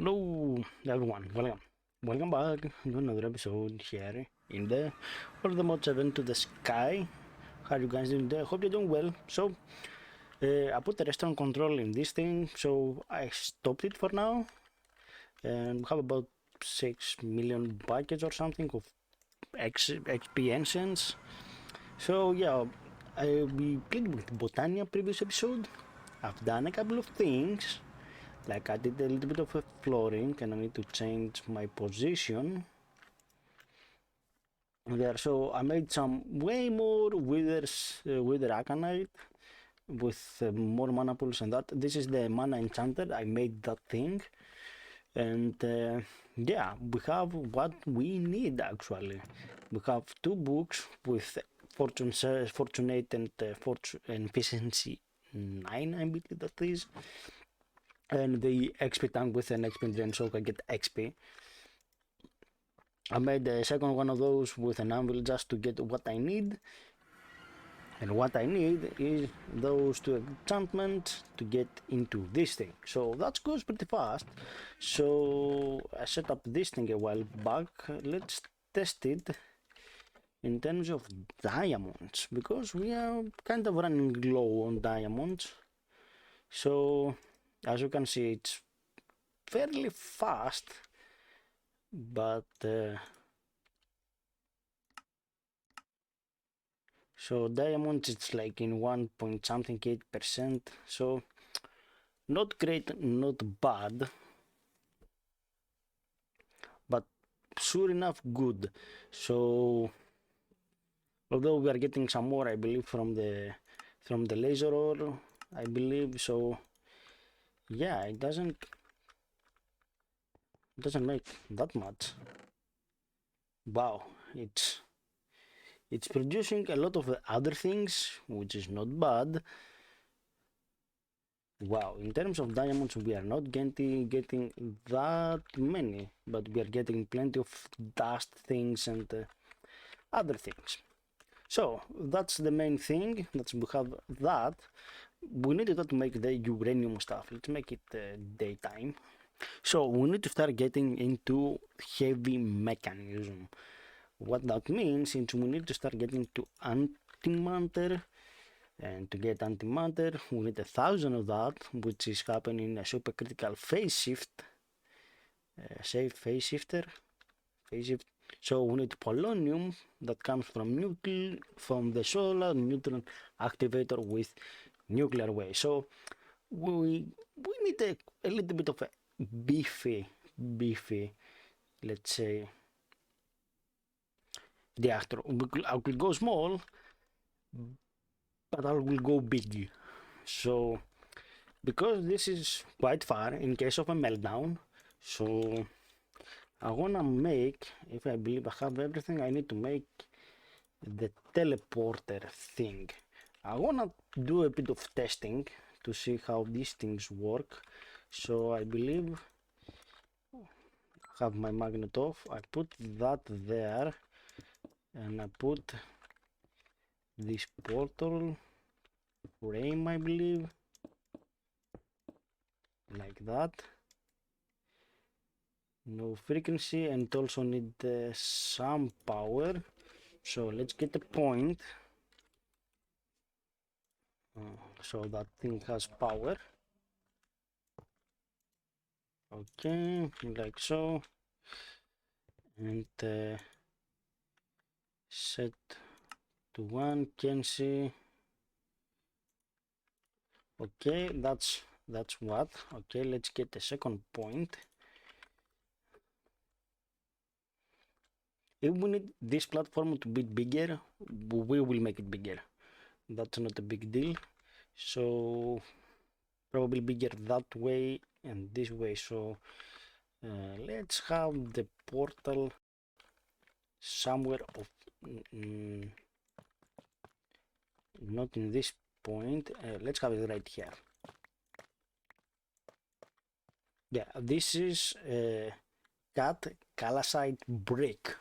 Hello everyone, welcome back to another episode here in the All the Mods Event to the Sky. How are you guys doing today? Hope you're doing well. So I put the restaurant control in this thing, so I stopped it for now, and we have about 6 million buckets or something of XP engines. So yeah, we played with Botania previous episode. I've done a couple of things. Like I did a little bit of a flooring and I need to change my position there. So I made some way more wither aconite with more mana pools and that. This is the mana enchanter. I made that thing, and yeah, we have what we need actually. We have 2 books with Fortune 8 and Efficiency 9, I believe that is. And the XP tank with an XP drain, so I get XP. I made the second one of those with an anvil just to get what I need. And what I need is those 2 enchantments to get into this thing. So that goes pretty fast. So I set up this thing a while back. Let's test it in terms of diamonds, because we are kind of running low on diamonds. So as you can see, it's fairly fast, but so diamonds it's like in 1 point something 8%, so not great, not bad, but sure enough good. So although we are getting some more, I believe, from the laser ore, I believe. So yeah, it doesn't make that much. Wow, it's producing a lot of other things, which is not bad. Wow, in terms of diamonds, we are not getting that many, but we are getting plenty of dust things and other things. So that's the main thing. We have that. We need to make the uranium stuff. Let's make it daytime. So we need to start getting into heavy mechanism. What that means is we need to start getting to antimatter. And to get antimatter, we need 1,000 of that, which is happening in a supercritical phase shift. Phase shift. So we need polonium that comes from the solar neutron activator with nuclear waste. So we need a little bit of a beefy, let's say, reactor. I will go small, but I will go big. So because this is quite far in case of a meltdown, so I wanna make, if I believe I have everything I need to make the teleporter thing. I wanna do a bit of testing to see how these things work. So I believe I have my magnet off. I put that there, and I put this portal frame, I believe, like that. No frequency, and also need some power. So let's get the point. So that thing has power. Okay, like so. And set to 1, Kency. Okay, that's what. Okay, let's get the second point. If we need this platform to be bigger, we will make it bigger. That's not a big deal. So probably bigger that way and this way. So let's have the portal somewhere of not in this point. Let's have it right here. Yeah, this is cut calcite brick.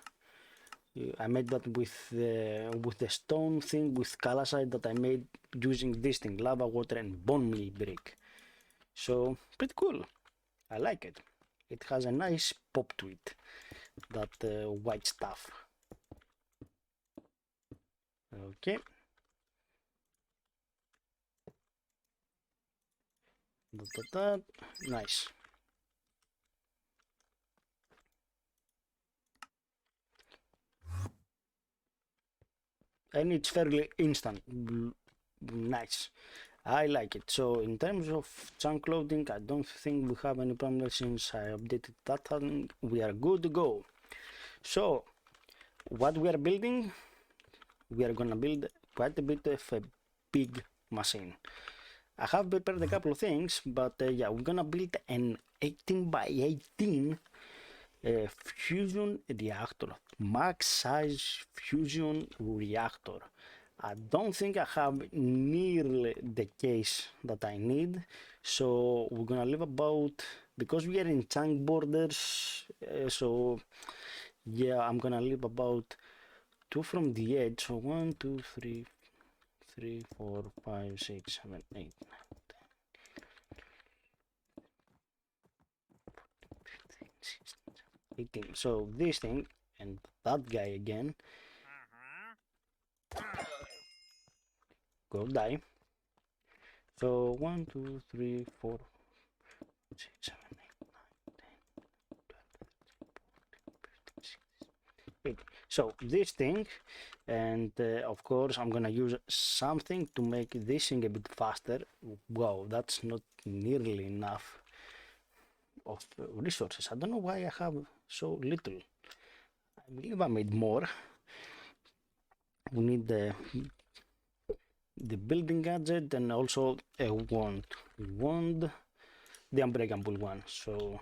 I made that with the stone thing with calcite that I made using this thing, lava, water, and bone meal brick. So pretty cool. I like it. it has a nice pop to it, that white stuff. Okay. Nice. And it's fairly instant. Nice. I like it. So in terms of chunk loading, I don't think we have any problem since I updated that and we are good to go. So what we are building, we are gonna build quite a bit of a big machine. I have prepared a couple of things, but yeah, we're gonna build an 18 by 18 fusion reactor, max size fusion reactor. I don't think I have nearly the case that I need, so we're gonna leave about, because we are in chunk borders, so yeah, I'm gonna leave about 2 from the edge, so 1, 2, 3, 4, 5, 6, 7, 8, 18. So this thing and that guy again go die. So 1, 2, 3, 4, 6, 7, 8, 9, 10, 11, 12, 13, 14, 15, 16, 18. So this thing, and of course I'm gonna use something to make this thing a bit faster. Wow, that's not nearly enough of resources. I don't know why I have so little. I believe I made more. We need the building gadget and also a wand, the unbreakable one. So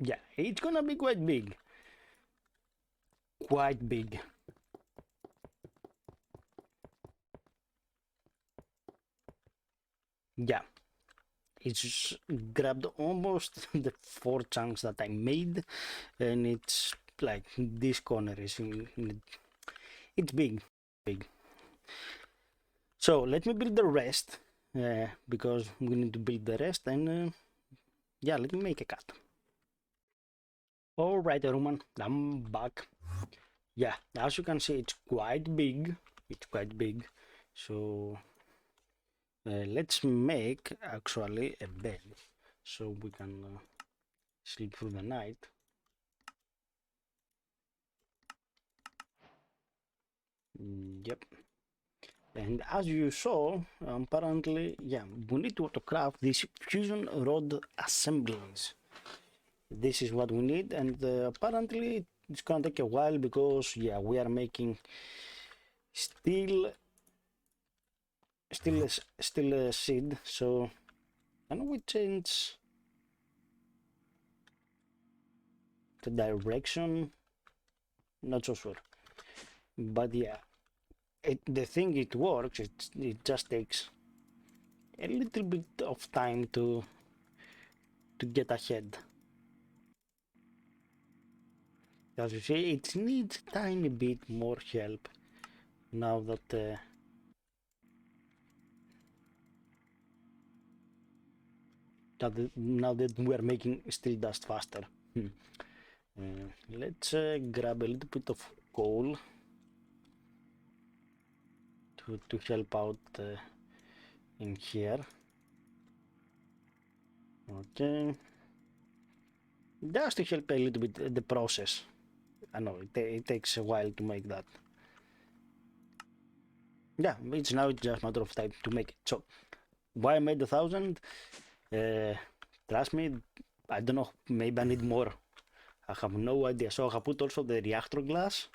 yeah, it's gonna be quite big. Quite big. Yeah, it's grabbed almost the 4 chunks that I made, and it's like this corner is it's big. So let me build the rest, because we need to build the rest, and yeah, let me make a cut. Alright everyone, I'm back. Yeah, as you can see, it's quite big. So let's make actually a bed so we can sleep through the night. Yep. And as you saw, apparently, yeah, we need to autocraft these fusion rod assemblies. This is what we need, and apparently it's gonna take a while because yeah, we are making still a seed. So can we change the direction? Not so sure, but yeah, the thing it works. It just takes a little bit of time to get ahead. As you see, it needs a tiny bit more help now that now that we are making steel dust faster. Let's grab a little bit of coal to help out in here. Okay, just to help a little bit the process. I know it takes a while to make that. Yeah, it's just a matter of time to make it. So why I made 1,000? Trust me, I don't know, maybe I need more. I have no idea. So I put also the reactor glass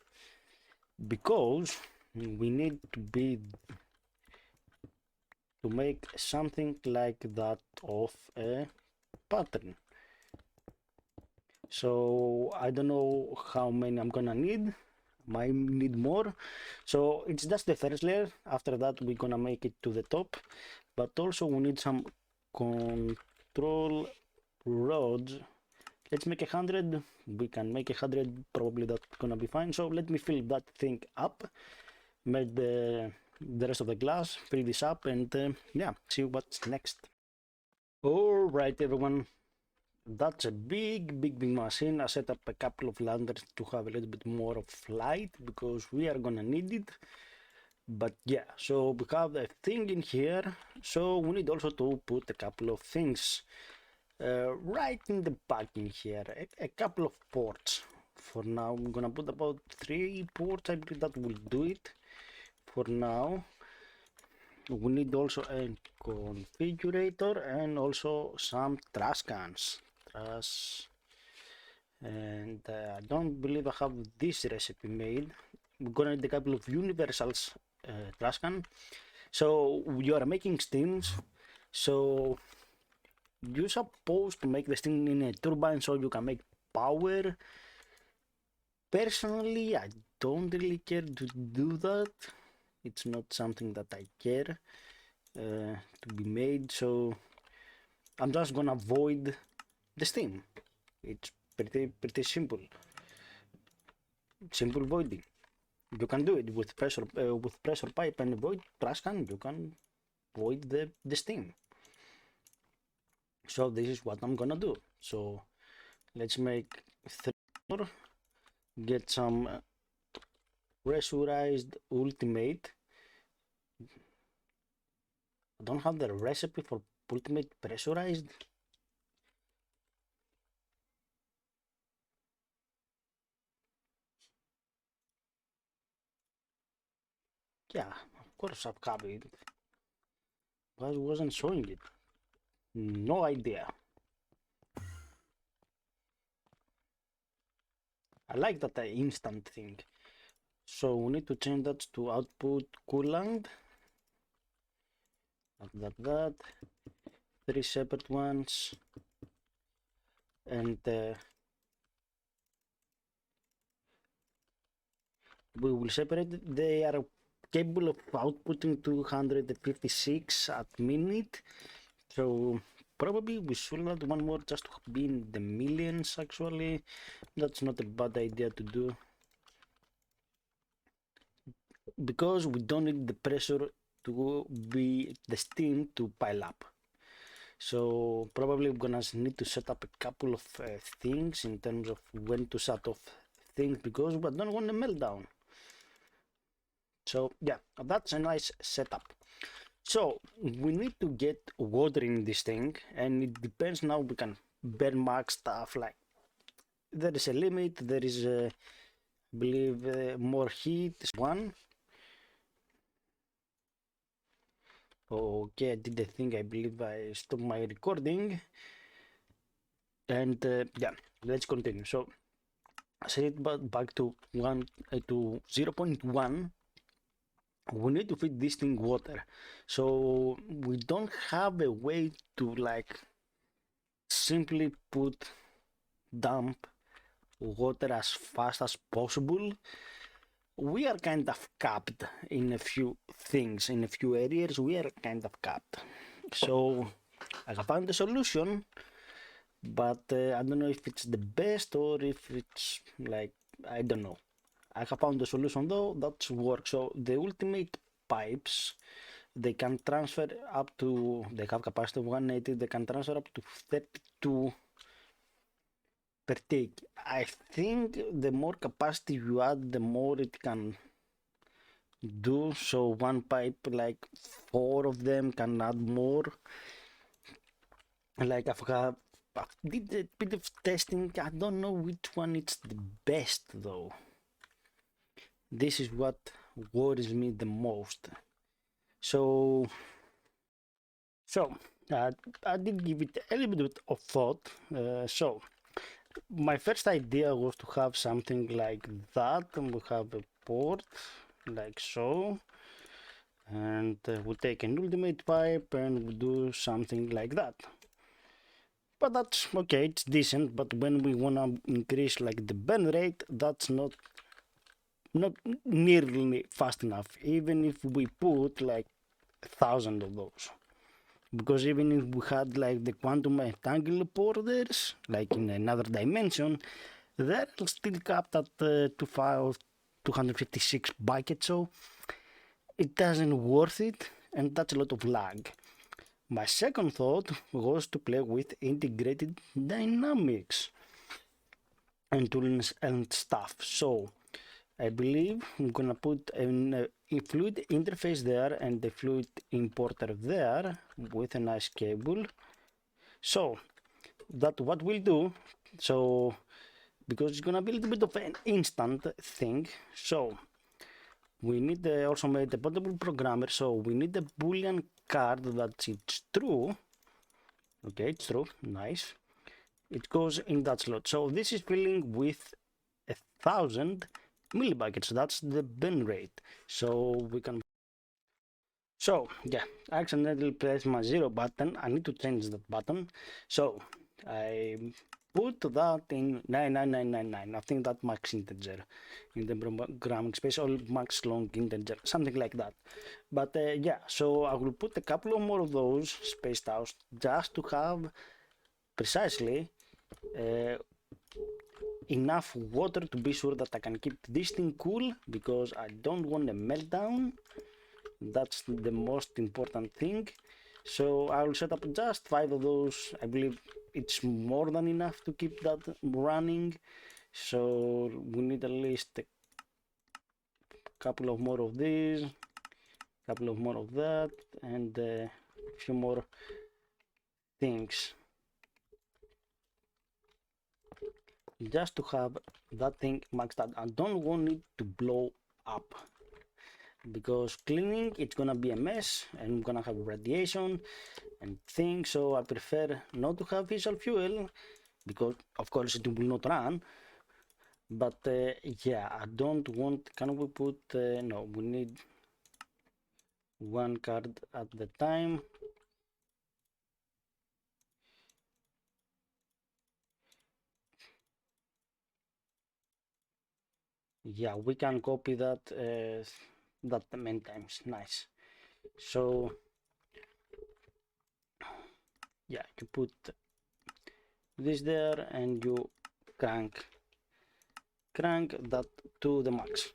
because we need to make something like that of a pattern. So I don't know how many I'm gonna need. Might need more. So it's just the first layer. After that we're gonna make it to the top, but also we need some control rods let's make 100. We can make 100, probably that's gonna be fine. So let me fill that thing up, make the rest of the glass, fill this up, and yeah, see what's next. All right, everyone, that's a big machine. I set up a couple of lanterns to have a little bit more of light because we are gonna need it. But yeah, so we have a thing in here, so we need also to put a couple of things right in the back in here, a couple of ports. For now, I'm gonna put about 3 ports. I believe that will do it for now. We need also a configurator and also some trash cans. And I don't believe I have this recipe made. We're gonna need a couple of universals trash can. So you are making steams, so you're supposed to make the steam in a turbine so you can make power. Personally, I don't really care to do that. It's not something that I care to be made, so I'm just gonna avoid the steam. It's pretty simple. Simple voiding. You can do it with pressure pipe and void trash can. You can void the steam. So this is what I'm gonna do. So let's make 3 more. Get some pressurized ultimate. I don't have the recipe for ultimate pressurized. Yeah, of course I've copied it, but I wasn't showing it. No idea. I like that instant thing. So we need to change that to output coolant. That. 3 separate ones. And we will separate it. They are capable of outputting 256 at minute. So probably we should add one more just to be in the millions actually. That's not a bad idea to do. Because we don't need the pressure to be the steam to pile up. So probably we're gonna need to set up a couple of things in terms of when to shut off things because we don't want a meltdown. So yeah, that's a nice setup. So we need to get water in this thing, and it depends. Now we can burn max stuff, like there is a limit, there is I believe more heat is one. Okay, I did the thing. I believe I stopped my recording, and yeah, let's continue. So I set it back to 0.1. We need to feed this thing water, so we don't have a way to like simply dump water as fast as possible. We are kind of capped in a few things, in a few areas. We are kind of capped, so I have found a solution, but I don't know if it's the best or if it's like, I don't know. I have found the solution though that works. So the ultimate pipes, they can transfer up to, they have capacity of 180, they can transfer up to 32 per take. I think the more capacity you add, the more it can do. So one pipe, like 4 of them can add more. Like I did a bit of testing. I don't know which one is the best though. This is what worries me the most. So I did give it a little bit of thought. So my first idea was to have something like that, and we have a port like so, and we take an ultimate pipe and we do something like that. But that's okay, it's decent. But when we wanna increase like the burn rate, that's not nearly fast enough, even if we put like 1,000 of those. because even if we had like the quantum entangle borders, like in another dimension, they're still capped at 256 buckets, so it doesn't worth it, and that's a lot of lag. My second thought was to play with integrated dynamics and tools and stuff. So I believe I'm gonna put a fluid interface there and the fluid importer there with a nice cable. So that what we'll do, so because it's gonna be a little bit of an instant thing, so we need also made a portable programmer, so we need a boolean card that it's true. Okay, it's true, nice. It goes in that slot. So this is filling with 1,000 millibuckets. That's the burn rate. So we can. So yeah, I accidentally pressed my 0 button. I need to change that button. So I put that in 99999. I think that max integer in the programming space, or max long integer, something like that. But yeah, so I will put a couple of more of those spaced out just to have precisely enough water to be sure that I can keep this thing cool, because I don't want a meltdown. That's the most important thing. So I will set up just 5 of those. I believe it's more than enough to keep that running. So we need at least a couple of more of these, couple of more of that, and a few more things, just to have that thing maxed out. I don't want it to blow up, because cleaning it's gonna be a mess and I'm gonna have radiation and things. So I prefer not to have fissile fuel, because of course it will not run. But yeah, I don't want. Can we put no, we need one card at the time. Yeah, we can copy that that many times. Nice. So yeah, you put this there and you crank that to the max.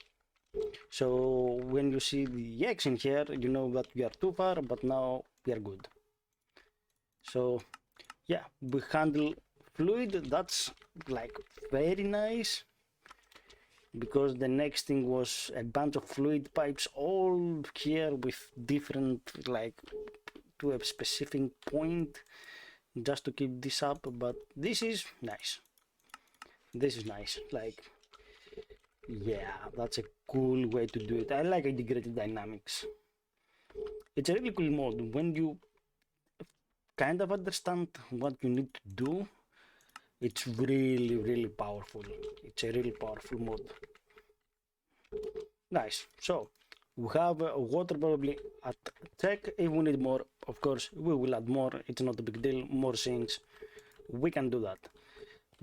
So when you see the X in here, you know that we are too far, but now we are good. So yeah, we handle fluid. That's like very nice, because the next thing was a bunch of fluid pipes all here with different, like, to a specific point, just to keep this up. But this is nice. This is nice. Like, yeah, that's a cool way to do it. I like integrated dynamics. It's a really cool mode when you kind of understand what you need to do. It's really powerful. It's a really powerful mode. Nice. So we have water probably at check. If we need more, of course we will add more. It's not a big deal. More sinks, we can do that.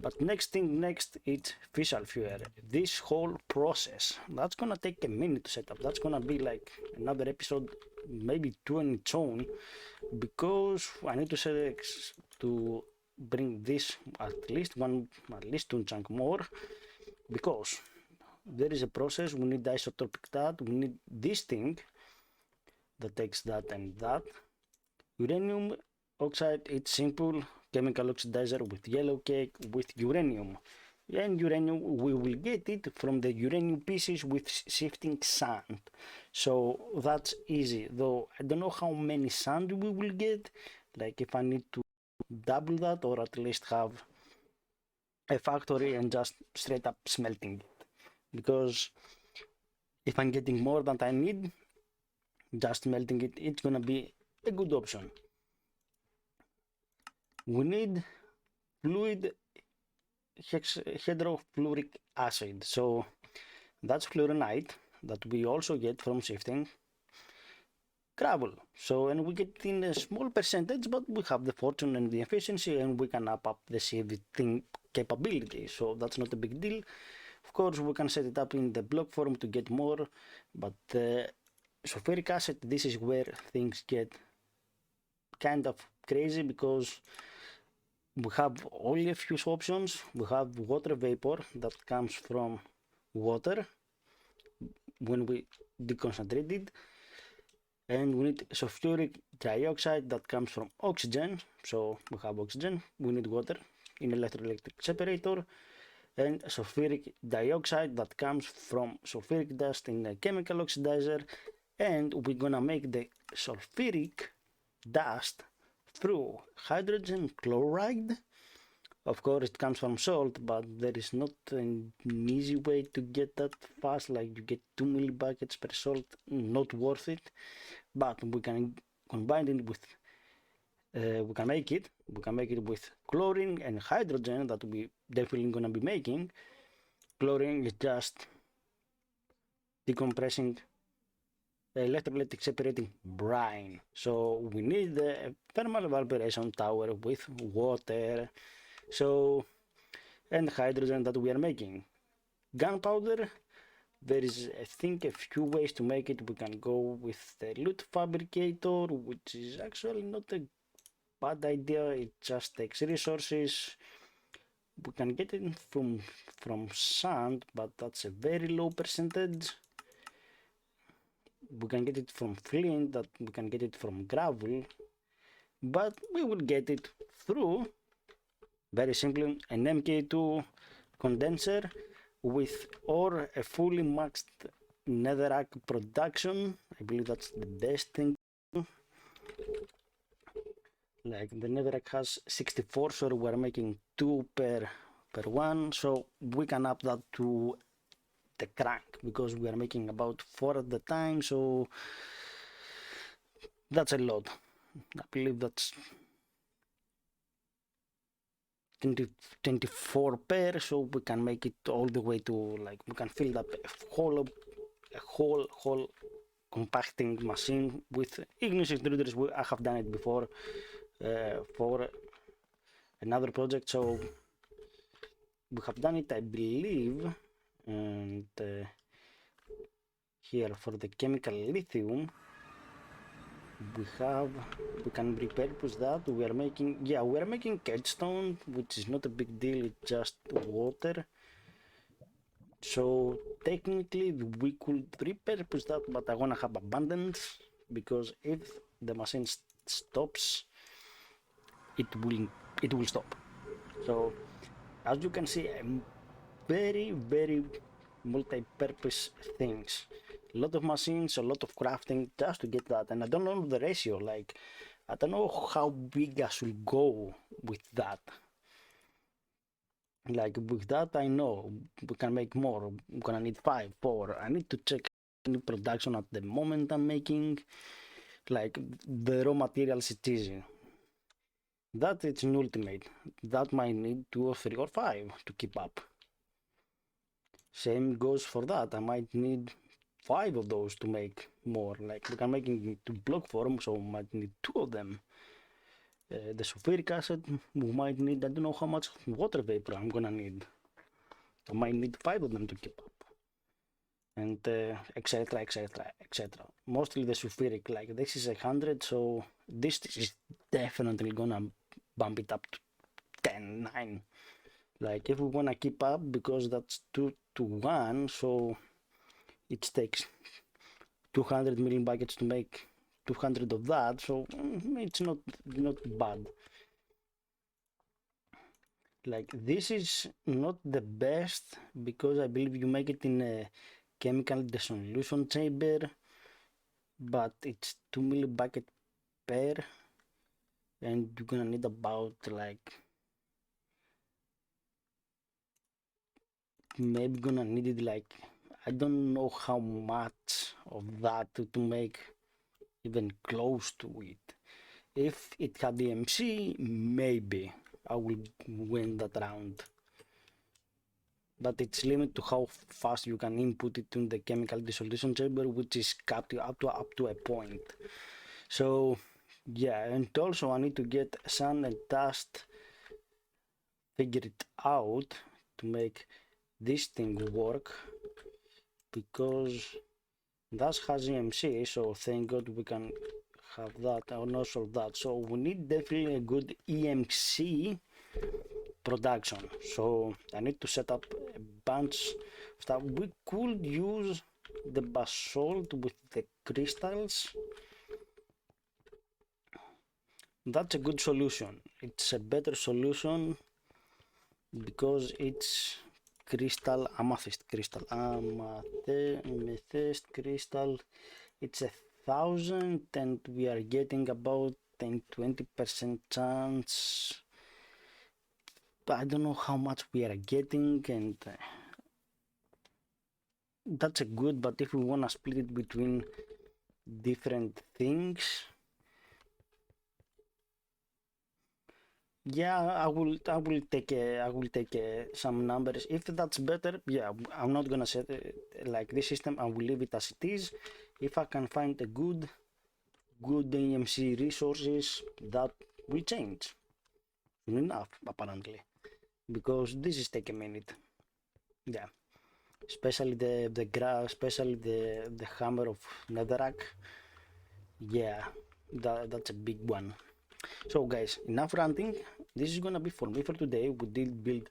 But next is fissile fuel. This whole process, that's gonna take a minute to set up. That's gonna be like another episode, maybe 2 on its own, because I need to select to bring this at least 2 chunk more, because there is a process. We need isotopic that. We need this thing that takes that and that. Uranium oxide, it's simple. Chemical oxidizer with yellow cake with uranium. And uranium, we will get it from the uranium pieces with shifting sand. So that's easy, though I don't know how many sand we will get. Like if I need to double that, or at least have a factory and just straight up smelting it. Because if I'm getting more than I need, just melting it, it's gonna be a good option. We need fluid hydrofluoric acid, so that's fluorinite that we also get from shifting gravel. So, and we get in a small percentage, but we have the fortune and the efficiency, and we can up the shifting capability, so that's not a big deal. Of course, we can set it up in the block form to get more, but sulfuric acid, this is where things get kind of crazy because we have only a few options. We have water vapor that comes from water when we deconcentrate it, and we need sulfuric dioxide that comes from oxygen. So we have oxygen, we need water in electrolytic separator, and sulfuric dioxide that comes from sulfuric dust in a chemical oxidizer, and we're gonna make the sulfuric dust through hydrogen chloride. Of course it comes from salt, but there is not an easy way to get that fast, like you get 2 millibuckets per salt, not worth it. But we can combine it with we can make it with chlorine and hydrogen that we definitely gonna be making. Chlorine is just decompressing electrolytic separating brine. So we need the thermal evaporation tower with water, so, and hydrogen that we are making. Gunpowder, there is I think a few ways to make it. We can go with the loot fabricator, which is actually not a bad idea. It just takes resources. We can get it from sand, but that's a very low percentage. We can get it from flint, that we can get it from gravel, but we will get it through very simply an MK2 condenser with or a fully maxed netherrack production. I believe that's the best thing. Like the netherrack has 64, so we're making 2 per one, so we can up that to the crank because we are making about 4 at the time, so that's a lot. I believe that's 24 per, so we can make it all the way to, like, we can fill up a whole compacting machine with igneous extruders. I have done it before for another project, so we have done it, I believe. And here for the chemical lithium, we can repurpose that. We are making kedstone, which is not a big deal, it's just water. So technically we could repurpose that, but I wanna have abundance, because if the machine stops, it will stop. So as you can see, very multi-purpose things. A lot of machines, a lot of crafting just to get that. And I don't know the ratio, like I don't know how big I should go with that. Like with that, I know we can make more. I'm gonna need 5, 4. I need to check any production at the moment I'm making. Like the raw materials, it's easy. That it's an ultimate. That might need 2 or 3 or 5 to keep up. Same goes for that. I might need 5 of those to make more. Like we can make it to block form, so we might need 2 of them. The sulfuric acid, we might need, I don't know how much water vapor I'm gonna need. I might need 5 of them to keep up. And etc, etc, etc. Mostly the sulfuric, like this is 100, so this is definitely gonna bump it up to 10, 9. Like if we wanna keep up, because that's 2 to 1, so it takes 200 million buckets to make 200 of that, so it's not bad. Like this is not the best, because I believe you make it in a chemical dissolution chamber, but it's 2 million bucket per, and you're gonna need about, like, maybe gonna need it, like, I don't know how much of that to make even close to it. If it had DMC, maybe I will win that round, but it's limited to how fast you can input it in the chemical dissolution chamber, which is capped up to a point. So yeah, and also I need to get sun and dust, figure it out to make this thing work, because that has EMC, so thank God we can have that and also that. So we need definitely a good EMC production. So I need to set up a bunch of stuff. We could use the basalt with the crystals. That's a good solution. It's a better solution because it's crystal, amethyst crystal, amethyst crystal. It's 1,000 and we are getting about 10-20% chance. I don't know how much we are getting, and that's a good, but if we want to split it between different things, yeah, I will take some numbers. If that's better, yeah, I'm not gonna set it like this system. I will leave it as it is. If I can find a good AMC resources, that will change. Enough, apparently, because this is take a minute. Yeah, especially especially the hammer of netherrack. Yeah, that's a big one. So guys, enough ranting. This is gonna be for me for today. We did build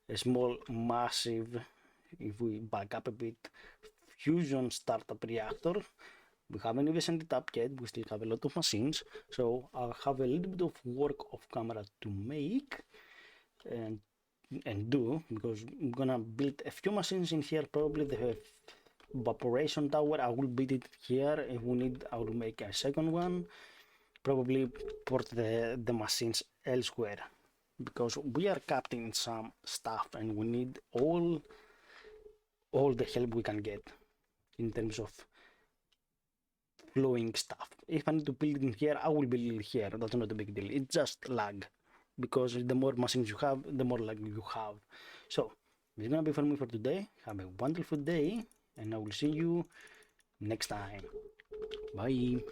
a small, massive, if we back up a bit, fusion startup reactor. We haven't even sent it up yet. We still have a lot of machines. So I'll have a little bit of work off camera to make and do, because I'm gonna build a few machines in here. Probably the evaporation tower, I will build it here. If we need, I will make a second one. Probably port the machines elsewhere, because we are capped in some stuff and we need all the help we can get in terms of flowing stuff. If I need to build it in here, I will build it here. That's not a big deal. It's just lag, because the more machines you have, the more lag you have. So this is gonna be for me for today. Have a wonderful day, and I will see you next time. Bye.